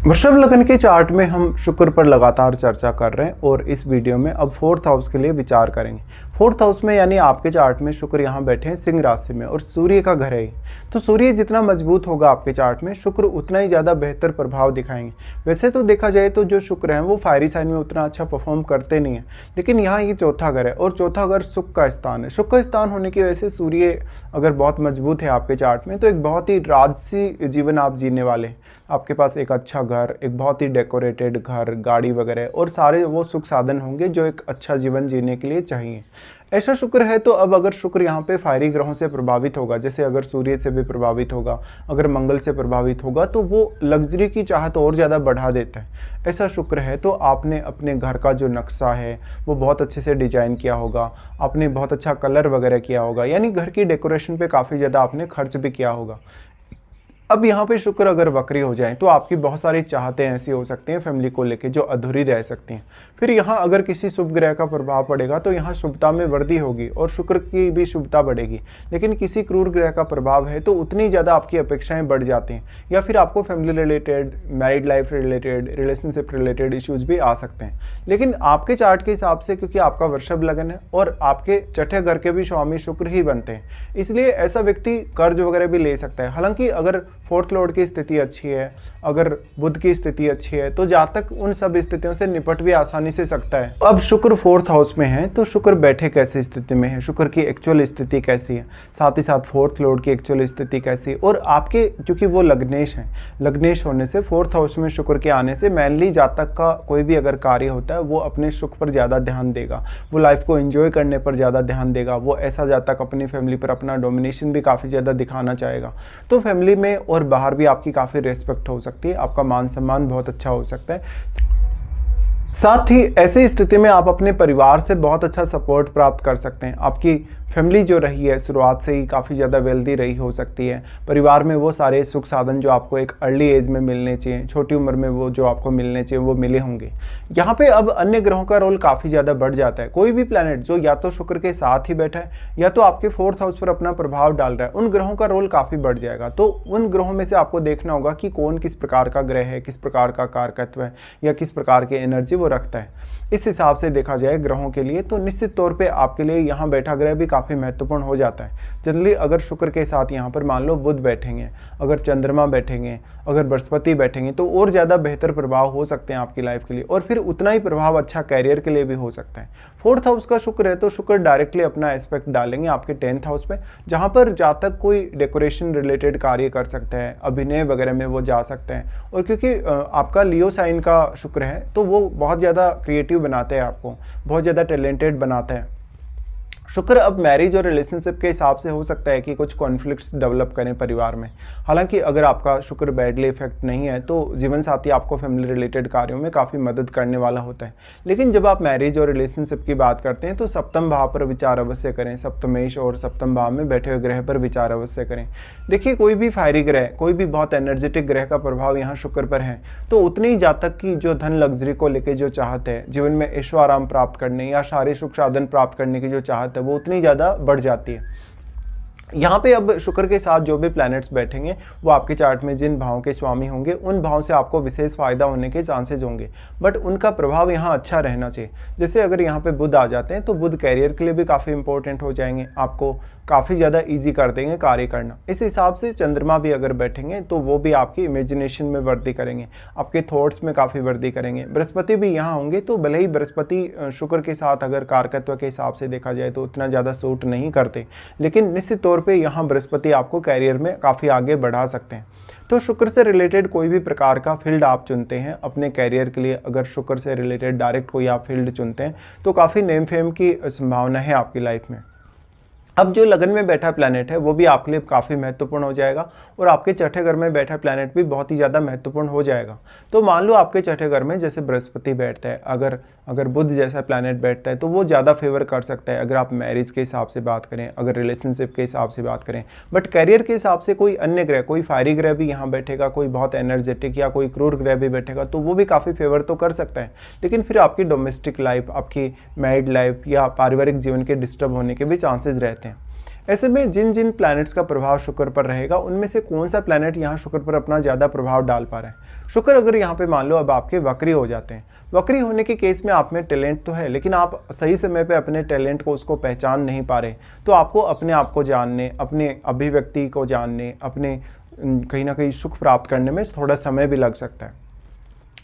वृषभ लग्न के चार्ट में हम शुक्र पर लगातार चर्चा कर रहे हैं और इस वीडियो में अब फोर्थ हाउस के लिए विचार करेंगे। फोर्थ हाउस में यानी आपके चार्ट में शुक्र यहाँ बैठे हैं सिंह राशि में और सूर्य का घर है। तो सूर्य जितना मजबूत होगा आपके चार्ट में शुक्र उतना ही ज़्यादा बेहतर प्रभाव दिखाएंगे। वैसे तो देखा जाए तो जो शुक्र हैं वो फायरी साइन में उतना अच्छा परफॉर्म करते नहीं है, लेकिन यहाँ ये चौथा घर है और चौथा घर सुख का स्थान है। सुख का स्थान होने की वजह से सूर्य अगर बहुत मजबूत है आपके चार्ट में तो एक बहुत ही राजसी जीवन आप जीने वाले हैं। आपके पास एक अच्छा घर, एक बहुत ही डेकोरेटेड घर, गाड़ी वगैरह और सारे वो सुख साधन होंगे जो एक अच्छा जीवन जीने के लिए चाहिए। ऐसा शुक्र है। तो अब अगर शुक्र यहाँ पे फायरी ग्रहों से प्रभावित होगा, जैसे अगर सूर्य से भी प्रभावित होगा, अगर मंगल से प्रभावित होगा, तो वो लग्जरी की चाहत और ज़्यादा बढ़ा देता है। ऐसा शुक्र है तो आपने अपने घर का जो नक्शा है वो बहुत अच्छे से डिजाइन किया होगा, आपने बहुत अच्छा कलर वगैरह किया होगा, यानी घर की डेकोरेशन पे काफ़ी ज़्यादा आपने खर्च भी किया होगा। अब यहाँ पे शुक्र अगर वक्री हो जाए तो आपकी बहुत सारी चाहतें ऐसी हो सकती हैं फैमिली को लेके जो अधूरी रह सकती हैं। फिर यहाँ अगर किसी शुभ ग्रह का प्रभाव पड़ेगा तो यहाँ शुभता में वृद्धि होगी और शुक्र की भी शुभता बढ़ेगी, लेकिन किसी क्रूर ग्रह का प्रभाव है तो उतनी ज़्यादा आपकी अपेक्षाएं बढ़ जाती हैं या फिर आपको family related, married life related, relationship related issues भी आ सकते हैं। लेकिन आपके चार्ट के हिसाब से क्योंकि आपका वृषभ लग्न है और आपके छठे घर के भी स्वामी शुक्र ही बनते हैं, इसलिए ऐसा व्यक्ति कर्ज वगैरह भी ले सकता है। हालांकि अगर फोर्थ लॉर्ड की स्थिति अच्छी है, अगर बुध की स्थिति अच्छी है तो जातक उन सब स्थितियों से निपट भी आसानी से सकता है। अब शुक्र फोर्थ हाउस में है तो शुक्र बैठे कैसी स्थिति में है, शुक्र की एक्चुअल स्थिति कैसी है, साथ ही साथ फोर्थ लॉर्ड की एक्चुअल स्थिति कैसी है। और आपके क्योंकि वो लग्नेश हैं, लग्नेश होने से फोर्थ हाउस में शुक्र के आने से मेनली जातक का कोई भी अगर कार्य होता है वो अपने सुख पर ज़्यादा ध्यान देगा, वो लाइफ को एंजॉय करने पर ज़्यादा ध्यान देगा। वो ऐसा जातक अपनी फैमिली पर अपना डोमिनेशन भी काफ़ी ज़्यादा दिखाना चाहेगा। तो फैमिली में और बाहर भी आपकी काफ़ी रेस्पेक्ट हो सकती है, आपका मान सम्मान बहुत अच्छा हो सकता है। साथ ही ऐसी स्थिति में आप अपने परिवार से बहुत अच्छा सपोर्ट प्राप्त कर सकते हैं। आपकी फैमिली जो रही है शुरुआत से ही काफ़ी ज़्यादा वेल्दी रही हो सकती है। परिवार में वो सारे सुख साधन जो आपको एक अर्ली एज में मिलने चाहिए, छोटी उम्र में वो जो आपको मिलने चाहिए वो मिले होंगे। यहाँ पे अब अन्य ग्रहों का रोल काफ़ी ज़्यादा बढ़ जाता है। कोई भी प्लैनेट जो या तो शुक्र के साथ ही बैठा है या तो आपके फोर्थ हाउस पर अपना प्रभाव डाल रहा है, उन ग्रहों का रोल काफ़ी बढ़ जाएगा। तो उन ग्रहों में से आपको देखना होगा कि कौन किस प्रकार का ग्रह है, किस प्रकार का कारकत्व है या किस प्रकार की एनर्जी वो रखता है। इस हिसाब से देखा जाए ग्रहों के लिए तो निश्चित तौर पे आपके लिए यहाँ बैठा ग्रह भी काफ़ी महत्वपूर्ण हो जाता है। जनरली अगर शुक्र के साथ यहाँ पर मान लो बुध बैठेंगे, अगर चंद्रमा बैठेंगे, अगर बृहस्पति बैठेंगे तो और ज़्यादा बेहतर प्रभाव हो सकते हैं आपकी लाइफ के लिए, और फिर उतना ही प्रभाव अच्छा कैरियर के लिए भी हो सकता है। फोर्थ हाउस का शुक्र है तो शुक्र डायरेक्टली अपना एस्पेक्ट डालेंगे आपके 10th हाउस पे, जहाँ पर जातक कोई डेकोरेशन रिलेटेड कार्य कर सकते हैं, अभिनय वगैरह में वो जा सकते हैं। और क्योंकि आपका लियो साइन का शुक्र है तो वो बहुत ज़्यादा क्रिएटिव बनाते हैं, आपको बहुत ज़्यादा टैलेंटेड बनाते हैं। शुक्र अब मैरिज और रिलेशनशिप के हिसाब से हो सकता है कि कुछ कॉन्फ्लिक्ट्स डेवलप करें परिवार में। हालांकि अगर आपका शुक्र बैडली इफेक्ट नहीं है तो जीवन साथी आपको फैमिली रिलेटेड कार्यों में काफ़ी मदद करने वाला होता है। लेकिन जब आप मैरिज और रिलेशनशिप की बात करते हैं तो सप्तम भाव पर विचार अवश्य करें, सप्तमेश और सप्तम भाव में बैठे हुए ग्रह पर विचार अवश्य करें। देखिए कोई भी फायरी ग्रह, कोई भी बहुत एनर्जेटिक ग्रह का प्रभाव यहाँ शुक्र पर है तो उतनी जातक की जो धन लग्जरी को लेकर जो चाहत है, जीवन में ऐशो आराम प्राप्त करने या शारीरिक सुख साधन प्राप्त करने की जो चाहत है वो उतनी ज़्यादा बढ़ जाती है। यहाँ पे अब शुक्र के साथ जो भी प्लैनेट्स बैठेंगे वो आपके चार्ट में जिन भावों के स्वामी होंगे उन भावों से आपको विशेष फायदा होने के चांसेस होंगे, बट उनका प्रभाव यहाँ अच्छा रहना चाहिए। जैसे अगर यहाँ पे बुध आ जाते हैं तो बुध कैरियर के लिए भी काफ़ी इंपॉर्टेंट हो जाएंगे, आपको काफ़ी ज़्यादा ईजी कर देंगे कार्य करना। इस हिसाब से चंद्रमा भी अगर बैठेंगे तो वो भी आपकी इमेजिनेशन में वृद्धि करेंगे, आपके थॉट्स में काफ़ी वृद्धि करेंगे। बृहस्पति भी यहाँ होंगे तो भले ही बृहस्पति शुक्र के साथ अगर कारकत्व के हिसाब से देखा जाए तो उतना ज़्यादा सूट नहीं करते, लेकिन निश्चित तौर पे यहाँ बृहस्पति आपको कैरियर में काफ़ी आगे बढ़ा सकते हैं। तो शुक्र से रिलेटेड कोई भी प्रकार का फील्ड आप चुनते हैं अपने कैरियर के लिए, अगर शुक्र से रिलेटेड डायरेक्ट कोई आप फील्ड चुनते हैं तो काफ़ी नेम फेम की संभावना है आपकी लाइफ में। अब जो लगन में बैठा प्लैनेट है वो भी आपके लिए काफ़ी महत्वपूर्ण हो जाएगा और आपके छठे घर में बैठा प्लैनेट भी बहुत ही ज़्यादा महत्वपूर्ण हो जाएगा। तो मान लो आपके छठे घर में जैसे बृहस्पति बैठता है, अगर बुध जैसा प्लैनेट बैठता है तो वो ज़्यादा फेवर कर सकता है अगर आप मैरिज के हिसाब से बात करें, अगर रिलेशनशिप के हिसाब से बात करें। बट कैरियर के हिसाब से कोई अन्य ग्रह, कोई फायरी ग्रह भी यहाँ बैठेगा, कोई बहुत एनर्जेटिक या कोई क्रूर ग्रह भी बैठेगा तो वो भी काफ़ी फेवर तो कर सकता है, लेकिन फिर आपकी डोमेस्टिक लाइफ, आपकी मैरिड लाइफ या पारिवारिक जीवन के डिस्टर्ब होने के भी चांसेस रहते हैं। ऐसे में जिन जिन प्लैनेट्स का प्रभाव शुक्र पर रहेगा उनमें से कौन सा प्लैनेट यहाँ शुक्र पर अपना ज़्यादा प्रभाव डाल पा रहा है। शुक्र अगर यहाँ पे मान लो अब आपके वक्री हो जाते हैं, वक्री होने के केस में आप में टैलेंट तो है लेकिन आप सही समय पे अपने टैलेंट को उसको पहचान नहीं पा रहे, तो आपको अपने आप को जानने, अपने अभिव्यक्ति को जानने, अपने कहीं ना कहीं सुख प्राप्त करने में थोड़ा समय भी लग सकता है।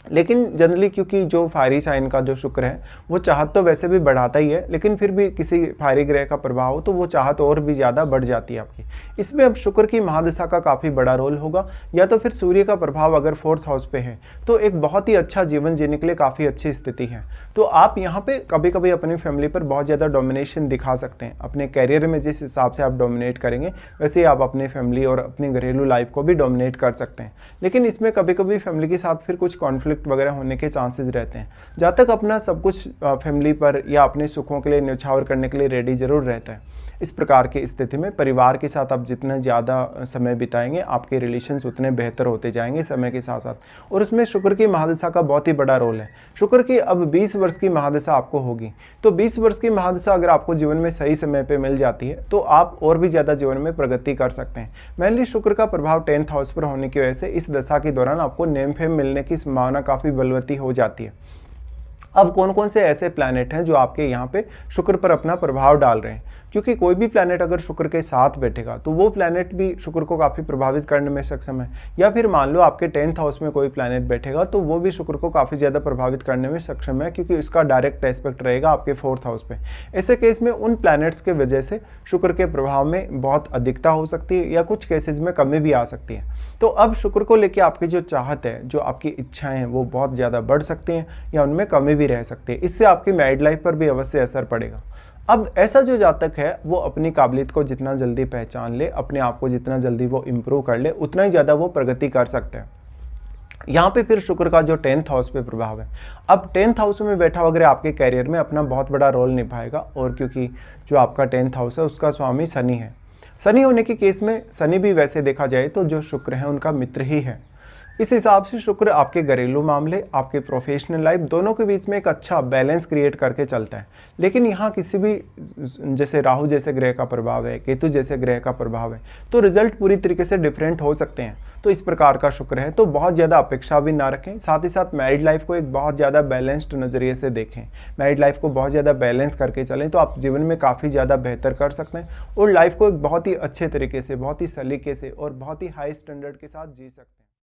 लेकिन जनरली क्योंकि जो फायरी साइन का जो शुक्र है वो चाहत तो वैसे भी बढ़ाता ही है, लेकिन फिर भी किसी फायरी ग्रह का प्रभाव हो तो वो चाहत और भी ज़्यादा बढ़ जाती है आपकी। इसमें अब शुक्र की महादशा का काफ़ी बड़ा रोल होगा, या तो फिर सूर्य का प्रभाव अगर 4th हाउस पे है तो एक बहुत ही अच्छा जीवन जीने के लिए काफ़ी अच्छी स्थिति है। तो आप यहाँ पे कभी कभी अपनी फैमिली पर बहुत ज़्यादा डोमिनेशन दिखा सकते हैं। अपने कैरियर में जिस हिसाब से आप डोमिनेट करेंगे वैसे ही आप अपनी फैमिली और अपनी घरेलू लाइफ को भी डोमिनेट कर सकते हैं। लेकिन इसमें कभी कभी फैमिली के साथ फिर कुछ कॉन्फ्लिक्ट वगैरह होने के चांसेस रहते हैं। जहाँ तक अपना सब कुछ फैमिली पर या अपने सुखों के लिए न्यौछावर करने के लिए रेडी जरूर रहता है। इस प्रकार की स्थिति में परिवार के साथ आप जितना ज़्यादा समय बिताएंगे आपके रिलेशंस उतने बेहतर होते जाएंगे समय के साथ साथ, और उसमें शुक्र की महादशा का बहुत ही बड़ा रोल है। शुक्र की अब 20 वर्ष की महादशा आपको होगी, तो 20 वर्ष की महादशा अगर आपको जीवन में सही समय पे मिल जाती है तो आप और भी ज़्यादा जीवन में प्रगति कर सकते हैं। मेनली शुक्र का प्रभाव 10th हाउस पर होने की वजह से इस दशा के दौरान आपको नेम फेम मिलने की संभावना काफ़ी बलवती हो जाती है। अब कौन कौन से ऐसे प्लैनेट हैं जो आपके यहाँ पे शुक्र पर अपना प्रभाव डाल रहे हैं, क्योंकि कोई भी प्लैनेट अगर शुक्र के साथ बैठेगा तो वो प्लैनेट भी शुक्र को काफ़ी प्रभावित करने में सक्षम है। या फिर मान लो आपके 10th हाउस में कोई प्लैनेट बैठेगा तो वो भी शुक्र को काफ़ी ज़्यादा प्रभावित करने में सक्षम है, क्योंकि इसका डायरेक्ट एस्पेक्ट रहेगा आपके 4th हाउस पे। ऐसे केस में उन प्लैनेट्स के वजह से शुक्र के प्रभाव में बहुत अधिकता हो सकती है या कुछ केसेज में कमी भी आ सकती है। तो अब शुक्र को लेकर आपकी जो चाहत है, जो आपकी इच्छाएं हैं वो बहुत ज़्यादा बढ़ सकती हैं या उनमें कमी भी रह सकती है। इससे आपकी मैरिड लाइफ पर भी अवश्य असर पड़ेगा। अब ऐसा जो जातक है वो अपनी काबिलियत को जितना जल्दी पहचान ले, अपने आप को जितना जल्दी वो इम्प्रूव कर ले, उतना ही ज़्यादा वो प्रगति कर सकते हैं। यहाँ पे फिर शुक्र का जो 10th हाउस पे प्रभाव है, अब 10th हाउस में बैठा वगैरह आपके कैरियर में अपना बहुत बड़ा रोल निभाएगा, और क्योंकि जो आपका 10th हाउस है उसका स्वामी शनि है। शनि होने के केस में शनि भी वैसे देखा जाए तो जो शुक्र है उनका मित्र ही है। इस हिसाब से शुक्र आपके घरेलू मामले, आपके प्रोफेशनल लाइफ दोनों के बीच में एक अच्छा बैलेंस क्रिएट करके चलता है। लेकिन यहाँ किसी भी जैसे राहु जैसे ग्रह का प्रभाव है, केतु जैसे ग्रह का प्रभाव है, तो रिजल्ट पूरी तरीके से डिफरेंट हो सकते हैं। तो इस प्रकार का शुक्र है तो बहुत ज़्यादा अपेक्षा भी ना रखें। साथ ही साथ मैरिड लाइफ को एक बहुत ज़्यादा बैलेंस्ड नज़रिए से देखें। मैरिड लाइफ को बहुत ज़्यादा बैलेंस करके चलें तो आप जीवन में काफ़ी ज़्यादा बेहतर कर सकते हैं और लाइफ को एक बहुत ही अच्छे तरीके से, बहुत ही सलीके से और बहुत ही हाई स्टैंडर्ड के साथ जी सकते हैं।